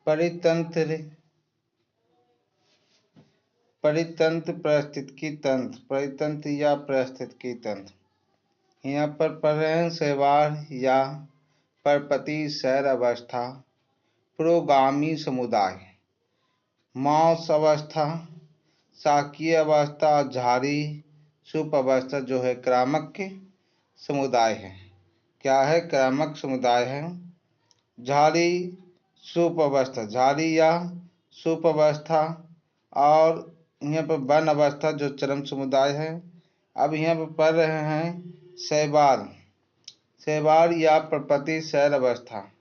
परितंत्र परितंत्र पारिस्थितिकी तंत्र, परितंत्र या पारिस्थितिकी तंत्र। यहाँ पर पढ़ रहे हैं शैवाल या परपति सैर अवस्था, पुरोगामी समुदाय, मांस अवस्था, शाकीय अवस्था और झाड़ी सूप अवस्था जो है क्रामक के समुदाय है। क्या है? क्रामक समुदाय है। झाड़ी सूप अवस्था, झाड़ी या सूप अवस्था, और यहाँ पर वन अवस्था जो चरम समुदाय है। अब यहाँ पर पढ़ रहे हैं शैवाल, शैवाल या परपति सैर अवस्था,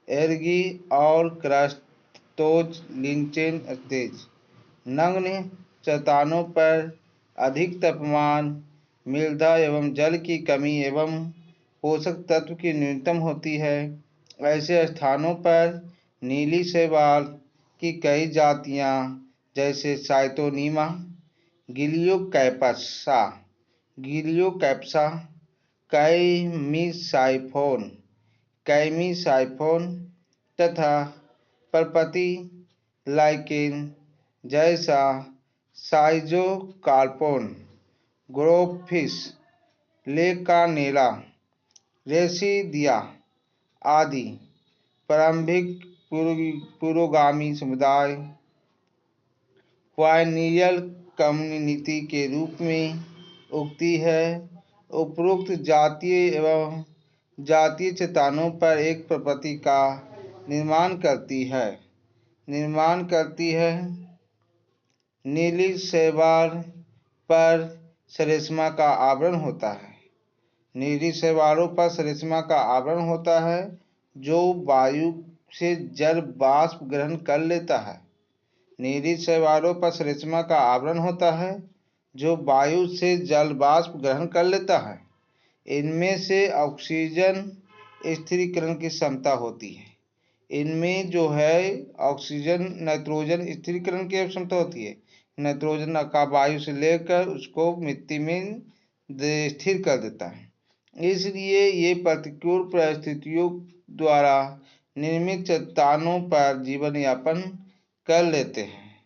एर्गी और क्रस्टोज लिंचेन स्टेज, नग्न चट्टानों पर अधिक तापमान, मृदा एवं जल की कमी एवं पोषक तत्व की न्यूनतम होती है। ऐसे स्थानों पर नीली शैवाल की कई जातियां जैसे साइटोनीमा, गिलियोकैप्सा, कैमिसाइफोन तथा परपति लाइकेन जैसा साइजोकार्पोन, ग्रोवफिश, लेकानेला, रेसिडिया आदि। प्रारंभिक पुरोगामी समुदाय पायनियर कम्युनिटी के रूप में उगती है। उपरोक्त जातीय चट्टानों पर एक प्रपत्ति का निर्माण करती है। नीली शैवाल पर श्लेष्मा का आवरण होता है। नीली शैवालों पर श्लेष्मा का आवरण होता है जो वायु से जल वाष्प ग्रहण कर लेता है। नीली शैवालों पर श्लेष्मा का आवरण होता है जो वायु से जल वाष्प ग्रहण कर लेता है। इनमें से ऑक्सीजन स्थिरीकरण की क्षमता होती है। इनमें जो है ऑक्सीजन नाइट्रोजन स्थिरीकरण की क्षमता होती है। नाइट्रोजन का वायु से लेकर उसको मिट्टी में स्थिर कर देता है। इसलिए ये प्रतिकूल परिस्थितियों द्वारा निर्मित चट्टानों पर जीवन यापन कर लेते हैं।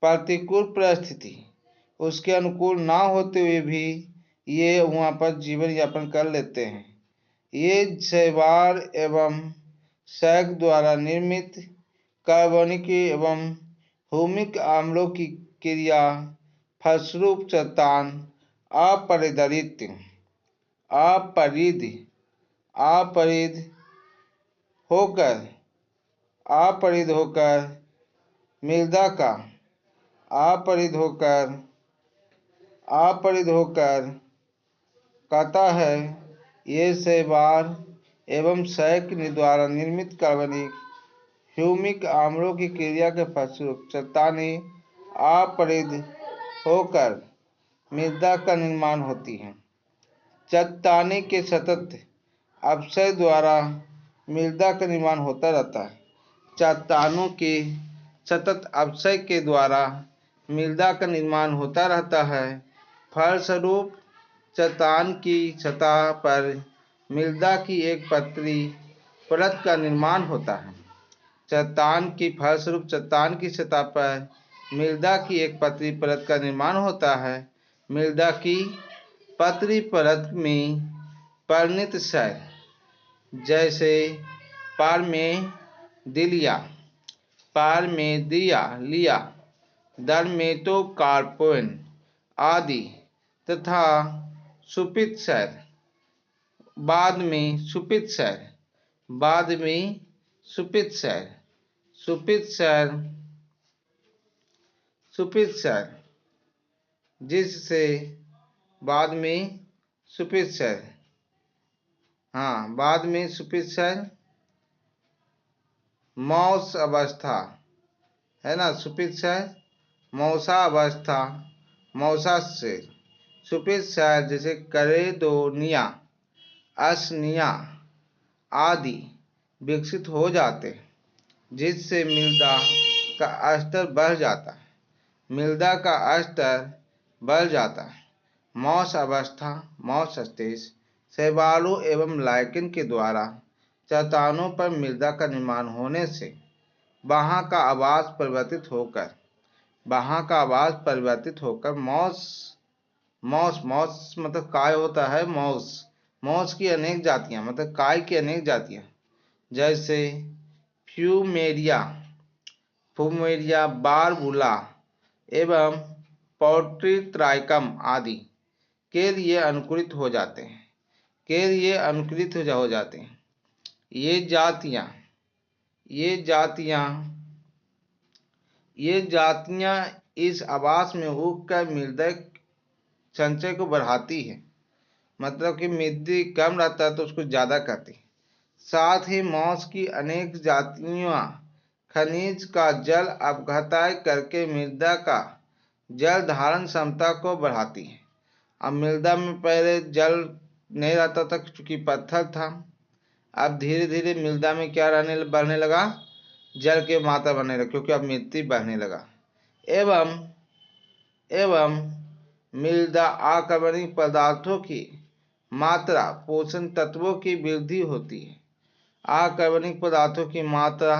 प्रतिकूल परिस्थिति उसके अनुकूल ना होते हुए भी ये वहाँ पर जीवन यापन कर लेते हैं। ये शैवाल एवं शैक द्वारा निर्मित कार्बनिक एवं ह्यूमिक अम्लों की क्रिया फलस्वरूप चट्टान अपरिद होकर मृदा का अपरिद होकर कहता है। ये शैवाल एवं शैक द्वारा निर्मित कार्बनिक ह्यूमिक अम्लों की क्रिया के फलस्वरूप चट्टानें अपरिद होकर मृदा का निर्माण होती हैं। चट्टानें के सतत अपक्षय द्वारा मृदा का निर्माण होता रहता है। चट्टानों के सतत अपक्षय के द्वारा मृदा का निर्माण होता रहता है। फलस्वरूप चट्टान की सतह पर मृदा की एक पतली परत का निर्माण होता है। फलस्वरूप चट्टान की सतह पर मृदा की एक पतली परत का निर्माण होता है। मृदा की पतली परत में परिणत शैल जैसे पारमेडिलिया, डर्मेटोकार्पोन आदि तथा सुपित शैल बाद में सुपित शैल मौस अवस्था है ना। सुपित शैल मौसा अवस्था, मौसा से सुपित शैल जैसे करेडोनिया, असनिया आदि विकसित हो जाते हैं, जिससे मृदा का स्तर बढ़ जाता है। मौस अवस्था, मौस स्टेज शैवालों एवं लाइकेन के द्वारा चट्टानों पर मृदा का निर्माण होने से वहाँ का आवास परिवर्तित होकर मॉस मतलब काय होता है, मॉस की अनेक जातियां, मतलब काय की अनेक जातियां, जैसे फ्यूमेरिया, बारबुला एवं पॉट्रीट्राइकम आदि के लिए अनुकूलित हो जाते हैं। ये जातियां इस आवास में उगकर मृदा संचय को बढ़ाती है, मतलब कि मृदा कम रहता है तो उसको ज्यादा करती है। साथ ही मॉस की अनेक जातियां खनिज का जल अपघटन करके मृदा का जल धारण क्षमता को बढ़ाती है। अब मृदा में पहले जल नहीं रहता था क्योंकि पत्थर था, अब धीरे धीरे मृदा में क्या बढ़ने लगा, जल की मात्रा बढ़ने लगी, क्योंकि अब मिट्टी बढ़ने लगा। एवं मृदा आकर्बनिक पदार्थों की मात्रा पोषण तत्वों की वृद्धि होती है। आकर्बनिक पदार्थों की मात्रा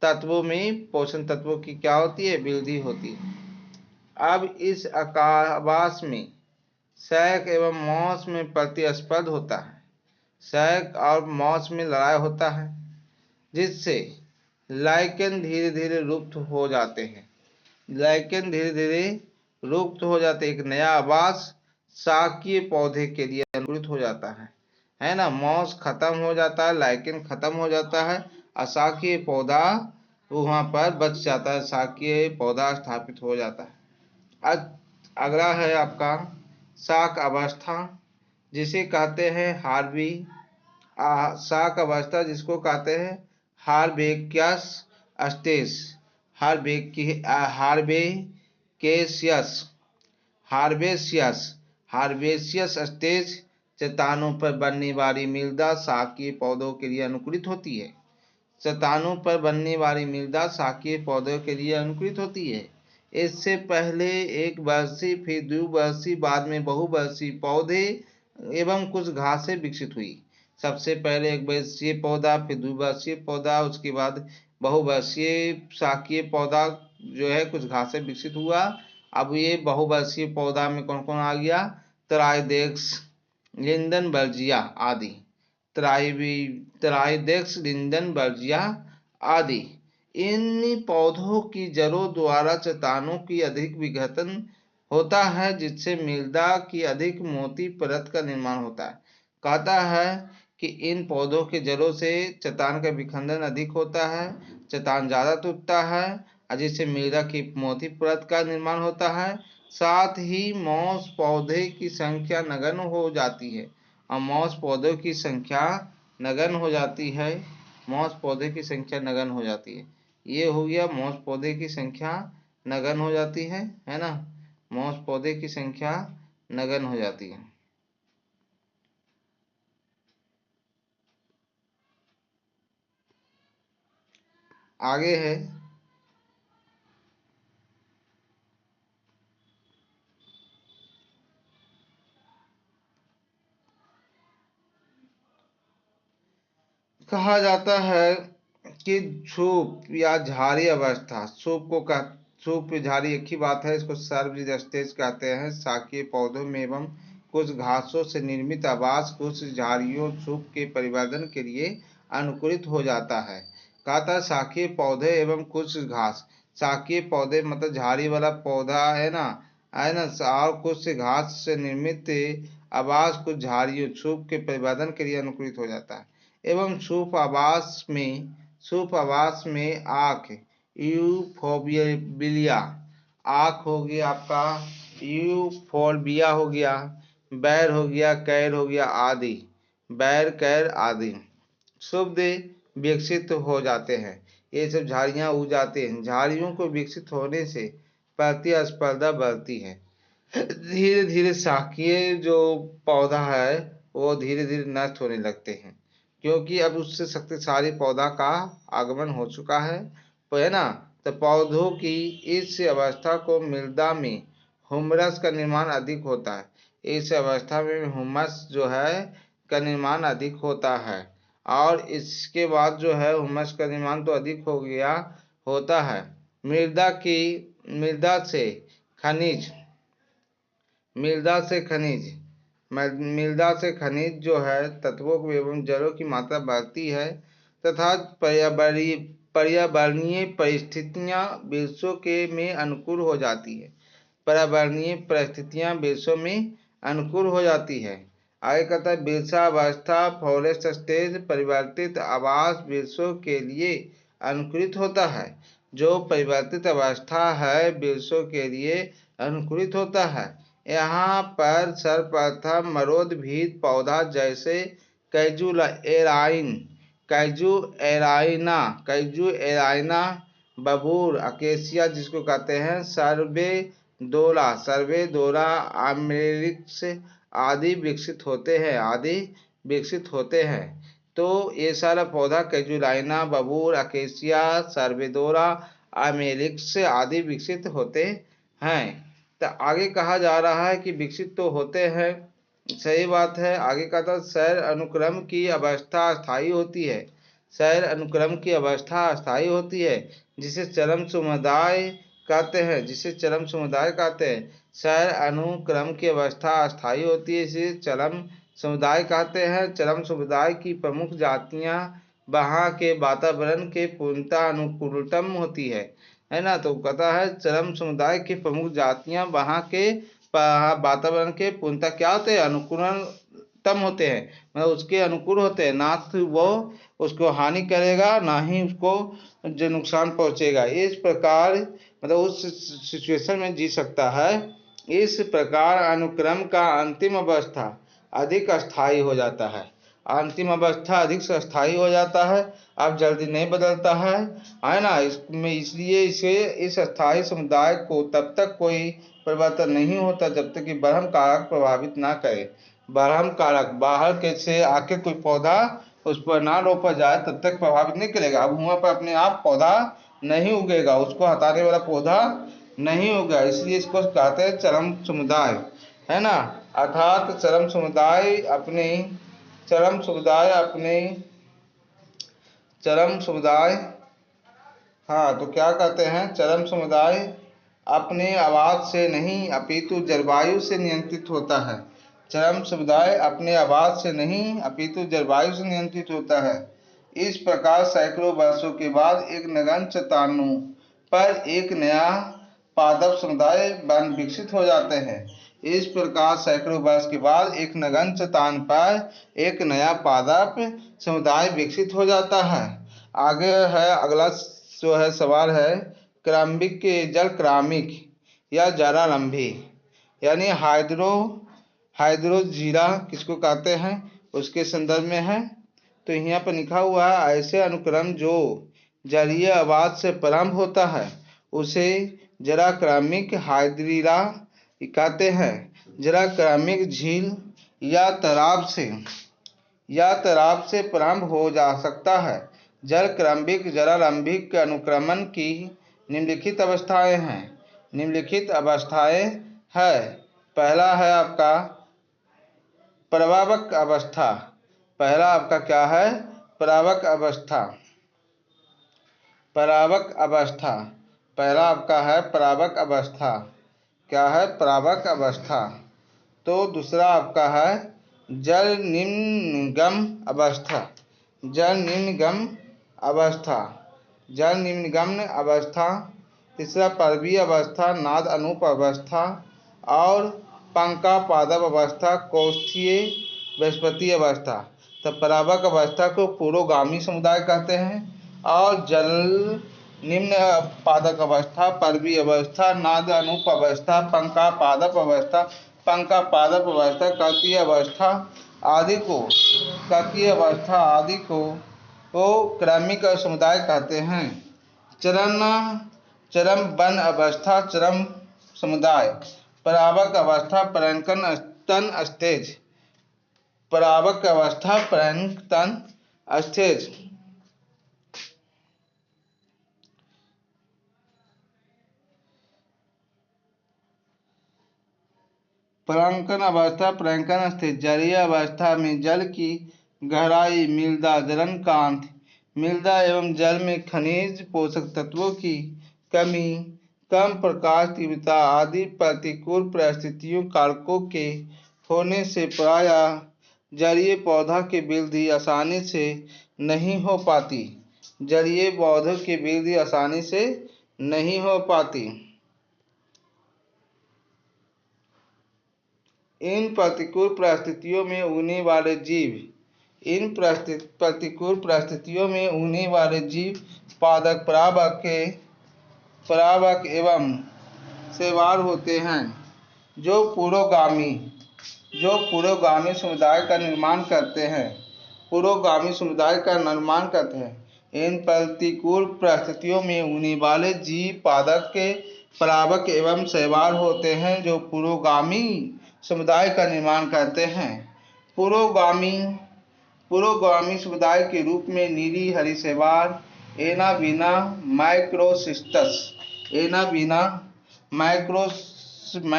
तत्वों में पोषण तत्वों की क्या होती है, वृद्धि होती है। अब इस आवास में सैक एवं मॉस में प्रतिस्पर्धा होता है, सैक और मॉस में लड़ाई होता है, जिससे लाइकेन धीरे धीरे लुप्त हो जाते हैं। एक नया आवास शाकीय पौधे के लिए अनुकूलित हो जाता है ना। मॉस खत्म हो जाता है, लाइकेन खत्म हो जाता है और शाकीय पौधा वहां पर बच जाता है, शाकीय पौधा स्थापित हो जाता है। अगला है आपका शाक अवस्था, जिसे कहते हैं शाक अवस्था, जिसको कहते हैं हार्बेकियस स्टेज, हार्बेसियस स्टेज। चट्टानों पर बनने वाली मृदा शाकीय पौधों के लिए अनुकूलित होती है। इससे पहले एक वर्षीय, फिर द्विवर्षीय, बाद में बहुवर्षीय पौधे एवं कुछ घासें विकसित हुई। सबसे पहले एक वर्षीय पौधा, फिर द्विवर्षीय पौधा, उसके बाद बहुवर्षीय शाकीय पौधा जो है, कुछ घासें विकसित हुआ। अब ये बहुवर्षीय पौधा में कौन कौन आ गया, ट्राइडेक्स, लिंडनबर्जिया आदि, आदि। इन पौधों की जड़ों द्वारा चट्टानों की अधिक विघटन होता है, जिससे मृदा की अधिक मोटी परत का निर्माण होता है। कहता है कि इन पौधों के जड़ों से चट्टान का विखंडन अधिक होता है, चट्टान ज्यादा टूटता है, जिससे मृदा की मोटी परत का निर्माण होता है। साथ ही मॉस पौधे की संख्या नगण्य हो जाती है, और मॉस पौधों की संख्या नगण्य हो जाती है। ये हो गया, मॉस पौधे की संख्या नगण्य हो जाती है ना। मॉस पौधे की संख्या नगण्य हो जाती है। आगे है कहा जाता है कि छूप या झाड़ी अवस्था, छूप झाड़ी एक ही बात है, इसको सर्वजित स्टेज कहते हैं। शाकीय पौधों में एवं कुछ घासों से निर्मित आवास कुछ झाड़ियों छूप के परिवर्धन के लिए अनुकूलित हो जाता है। कहता है शाकीय पौधे एवं कुछ घास, शाकीय पौधे मतलब झाड़ी वाला पौधा है ना, और कुछ घास से निर्मित आवास कुछ झाड़ियों छूप के परिवर्धन के लिए अनुकूलित हो जाता है। एवं छूप आवास में आँख, यूफोर्बिया, आँख हो गया आपका, यूफोर्बिया हो गया, बैर हो गया, कैर हो गया आदि, शुभ विकसित हो जाते हैं। ये सब झाड़ियां उग जाते हैं। झाड़ियों को विकसित होने से प्रतिस्पर्धा बढ़ती है। धीरे धीरे शाकीय जो पौधा है वो धीरे धीरे नष्ट होने लगते हैं, क्योंकि अब उससे शक्तिशाली पौधा का आगमन हो चुका है, तो है ना। तो पौधों की इस अवस्था को मृदा में हुमरस का निर्माण अधिक होता है। इस अवस्था में हुमस जो है का निर्माण अधिक होता है, और इसके बाद जो है हुमस का निर्माण तो अधिक हो गया होता है। मृदा से खनिज मृदा से खनिज मृदा से खनिज जो है तत्वों एवं जलों की मात्रा बढ़ती है तथा पर्यावरणीय परिस्थितियां विश्व के में अनुकूल हो जाती है। पर्यावरणीय परिस्थितियां विश्व में अनुकूल हो जाती है। आगे कहता है वृक्षावस्था फॉरेस्ट स्टेज परिवर्तित आवास विश्व के लिए अनुकूलित होता है। जो परिवर्तित अवस्था है विश्व के लिए अनुकूलित होता है। यहाँ पर सर्वप्रथम मरोदभीत पौधा जैसे कैजू एराइना बबूर अकेसिया जिसको कहते हैं सर्वेदोरा आमेरिक्स आदि विकसित होते हैं। तो ये सारा पौधा कैजुलाइना बबूर अकेसिया सर्वेदोरा आमेरिक्स आदि विकसित होते हैं। तो आगे कहा जा रहा है कि विकसित तो होते हैं, सही बात है। आगे कहता है सैर अनुक्रम की अवस्था अस्थायी होती है। सैर अनुक्रम की अवस्था अस्थायी होती है जिसे चरम समुदाय कहते हैं। सैर अनुक्रम की अवस्था अस्थायी होती है इसे चरम समुदाय कहते हैं। चरम समुदाय की प्रमुख जातियां वहाँ के वातावरण के पूर्णतः अनुकूलतम होती है ना। तो कहता है चरम समुदाय की प्रमुख जातियां वहाँ के वातावरण के पूर्णतः क्या होते हैं, अनुकूलतम होते हैं, मतलब उसके अनुकूल होते हैं। ना तो वो उसको हानि करेगा ना ही उसको जो नुकसान पहुंचेगा। इस प्रकार मतलब उस सिचुएशन में जी सकता है। इस प्रकार अनुक्रम का अंतिम अवस्था अधिक अस्थायी हो जाता है। अंतिम अवस्था अधिक से अस्थायी हो जाता है, अब जल्दी नहीं बदलता है ना। इसमें इसलिए इसे इस अस्थायी समुदाय को तब तक कोई परिवर्तन नहीं होता जब तक कि बरहम कारक प्रभावित ना करे। बरहम कारक बाहर के से आके कोई पौधा उस पर ना रोपा जाए तब तक प्रभावित नहीं करेगा। अब वहाँ पर अपने आप पौधा नहीं उगेगा, उसको हटाने वाला पौधा नहीं होगा। इसलिए इसको कहते हैं चरम समुदाय, है ना। अर्थात चरम समुदाय हाँ, तो क्या कहते हैं, चरम समुदाय अपने आवाज से नहीं अपितु जलवायु से नियंत्रित होता है। चरम समुदाय अपने आवाज से नहीं अपितु जलवायु से नियंत्रित होता है। इस प्रकार सैकड़ों वर्षों के बाद एक नगण्य तानु पर एक नया पादप समुदाय बन विकसित हो जाते हैं। इस प्रकार सैकड़ों वर्ष के बाद एक नगण्य तान पर एक नया पादप समुदाय विकसित हो जाता है। आगे है अगला जो है सवाल है क्रम्बिक के जल क्रमिक या जरारंभी यानी हाइड्रोजीरा किसको कहते हैं उसके संदर्भ में है। तो यहाँ पर लिखा हुआ है ऐसे अनुक्रम जो जलीय आवाज से प्रारंभ होता है उसे जराक्रमिक हाइड्रीरा कहते हैं। जराक्रमिक झील या तालाब से प्रारंभ हो जा सकता है। जल क्रम्बिक जरारंभिक अनुक्रमण की निम्नलिखित अवस्थाएं हैं। पहला है आपका परावक अवस्था। पहला आपका क्या है, परावक अवस्था। पहला आपका है परावक अवस्था। क्या है, परावक अवस्था। तो दूसरा आपका है जल निम्नगम अवस्था। तीसरा पर्वीय अवस्था, नाद अनूप अवस्था और पंका पादप अवस्था, कौष्ठीय बृहस्पति अवस्था। तो परावक अवस्था को पुरोगामी समुदाय कहते हैं और जल निम्न पादक अवस्था, पर्वीय अवस्था, नाद अनूप अवस्था, पंका पादप अवस्था, ककीय अवस्था आदि को क्रमिक समुदाय कहते हैं। चरम वन अवस्था, चरम समुदाय। परावक अवस्था, प्लैंक्टन स्टेज। प्लैंक्टन अवस्था, जलीय अवस्था में जल की गहराई, मृदा जलनकांत, मृदा एवं जल में खनिज पोषक तत्वों की कमी, कम प्रकाश तीव्रता आदि प्रतिकूल परिस्थितियों कारकों के होने से प्रायः जलीय पौधा की वृद्धि आसानी से नहीं हो पाती। जलीय पौधों की वृद्धि आसानी से नहीं हो पाती। इन प्रतिकूल परिस्थितियों में उगने वाले जीव इन प्रतिकूल परिस्थितियों में उगने वाले जीव पादप परागक एवं शैवाल होते हैं, जो पुरोगामी समुदाय का निर्माण करते हैं। इन प्रतिकूल परिस्थितियों में उगने वाले जीव पादप के परागक एवं शैवाल होते हैं, जो पुरोगामी समुदाय का निर्माण करते हैं। पुरोगामी समुदाय के रूप में नीली हरी शैवाल एनाबीना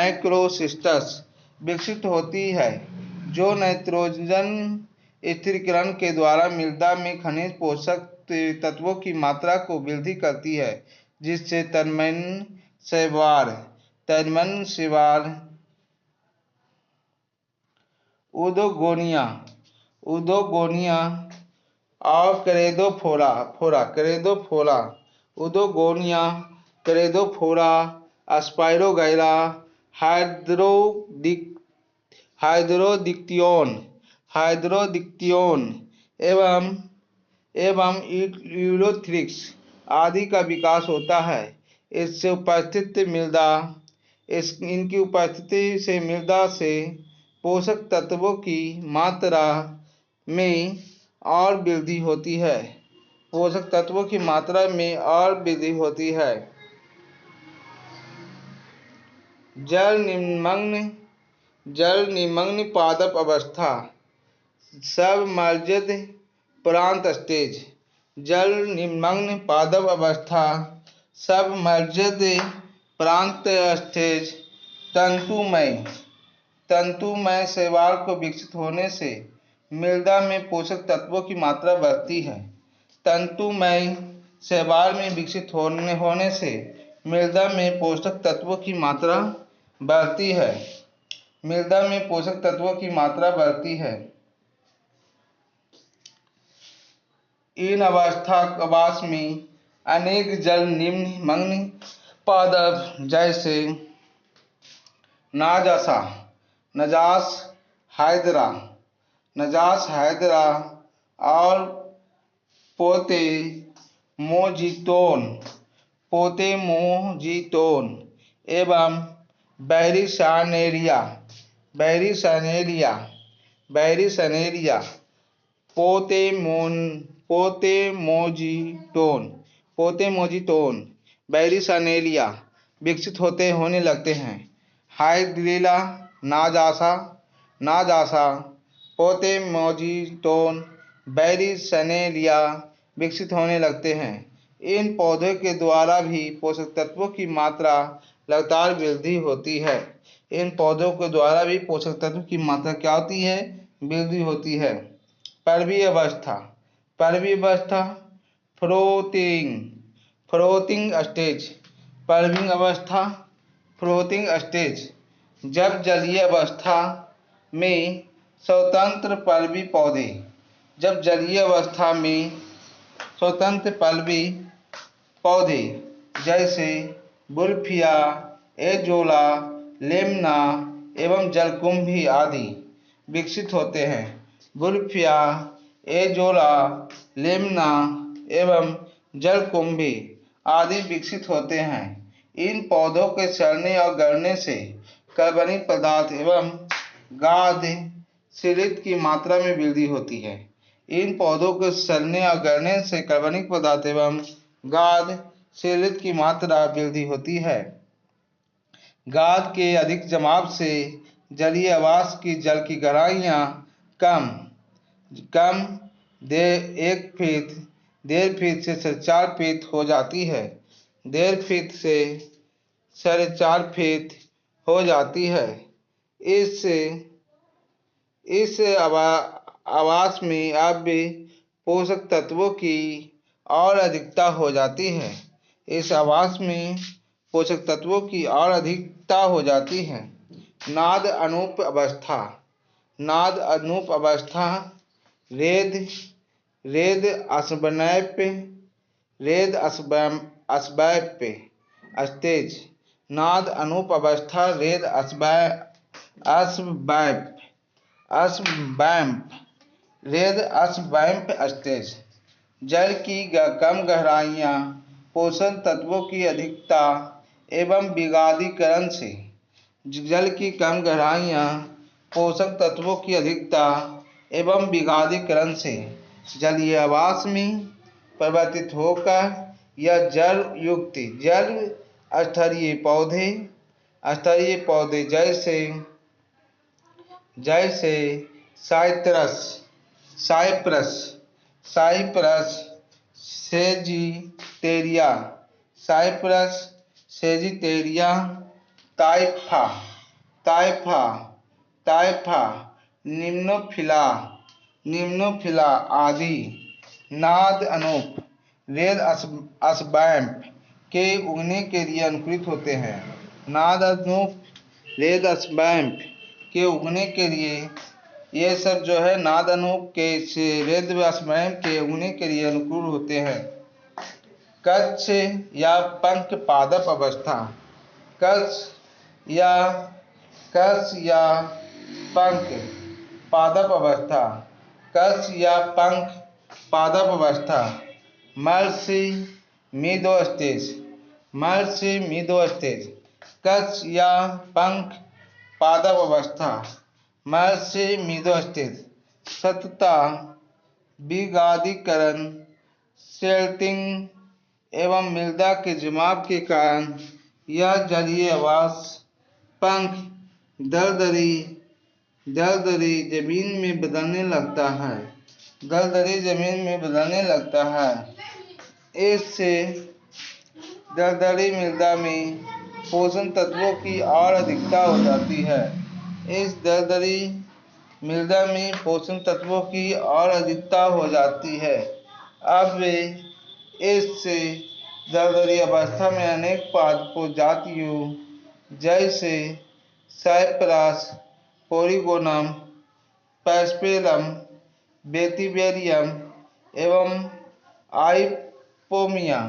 माइक्रोसिस्टस विकसित होती है, जो नाइट्रोजन स्थिरीकरण के द्वारा मृदा में खनिज पोषक तत्वों की मात्रा को वृद्धि करती है, जिससे तन्मय शैवाल उदोगोनिया और क्रेडोफोरा, स्पाइरोगाइरा, हाइड्रोडिक्टियोन एवं यूरोथ्रिक्स आदि का विकास होता है। इनकी उपस्थिति से मृदा से पोषक तत्वों की मात्रा में और वृद्धि होती है। जल निमग्न पादप अवस्था, सबमर्ज्ड प्रांत स्टेज। जल निमग्न पादप अवस्था, सबमर्ज्ड प्रांत स्टेज तंतुमय शैवाल को विकसित होने से मृदा में पोषक तत्वों की मात्रा बढ़ती है। तंतुमय शैवाल में विकसित होने से मृदा में पोषक तत्वों की मात्रा बढ़ती है। इन अवस्था में अनेक जल निमग्न पादप जैसे नजास हाइड्रा और पोतेमोजीटोन एवं बैरिसानेरिया विकसित होने लगते हैं। हाइड्रिला नाजासा पोतेमोजीटोन बैरिसनेरिया विकसित होने लगते हैं। इन पौधों के द्वारा भी पोषक तत्वों की मात्रा लगातार वृद्धि होती है। वृद्धि होती है। पर्वी अवस्था फ्रोथिंग स्टेज। जब जलीय अवस्था में स्वतंत्र पल्लवी पौधे जैसे बुल्फिया, एजोला, लेमना एवं जलकुंभी आदि विकसित होते हैं। बुल्फिया, एजोला, लेमना एवं जलकुंभी आदि विकसित होते हैं। इन पौधों के सड़ने और गलने से कार्बनिक पदार्थ एवं गाद सिलित की मात्रा में वृद्धि होती है। इन पौधों के सड़ने और गलने से कार्बनिक पदार्थ एवं गाद सिलित की मात्रा वृद्धि होती है। गाद के अधिक जमाव से जलीय आवास की जल की गहराइयाँ कम 1.5 फीट से 4.5 फीट हो जाती है। 1.5 फीट से 4.5 फीट हो जाती है। इस आवास में अब पोषक तत्वों की और अधिकता हो जाती है। इस आवास में पोषक तत्वों की और अधिकता हो जाती है। नाद अनूप अवस्था। नाद अनूप अवस्था रेद रेद अस्बैप रेद अस्बैप स्टेज। नाद अनूप अवस्था रेद अस्बैप अस्बैप रेद अस्बैप स्टेज। जल की कम गहराइयाँ पोषण तत्वों की अधिकता एवं विगादीकरण से। जल की कम गहराइयाँ पोषक तत्वों की अधिकता एवं विगादीकरण से जलीय आवास में परिवर्तित होकर यह जल युक्त जल स्तरीय पौधे जैसे साइप्रस सेजिटेरिया ताइफा निम्नोफिला आदि नाद अनूप रेद अस्बैप के उगने के लिए अनुकूलित होते हैं। नाद अनूप रेद अस्बैप के उगने के लिए ये सब जो है नाद अनूप के रेद अस्बैप के उगने के लिए अनुकूल होते हैं। कच्छ या पंख पादप अवस्था। कच्छ या पंख पादप अवस्था। कच्छ या पंख पादप अवस्था। मर्सी मीडोस्टेज। कच्छ या पंख पादप अवस्था। मर्सी मीडोस्टेज। सततः विगादीकरण सिल्टिंग एवं मृदा के जमाव के कारण यह जलीय आवास पंख दलदली जमीन में बदलने लगता है। इससे दलदली मृदा में पोषण तत्वों की और अधिकता हो जाती है। इस दलदली मृदा में पोषण तत्वों की और अधिकता हो जाती है। अब इससे दलदली अवस्था में अनेक पादपों जातियों जैसे साइप्रस पोरिगोनम पैस्पेलम वेटिवेरियम एवं आइपोमिया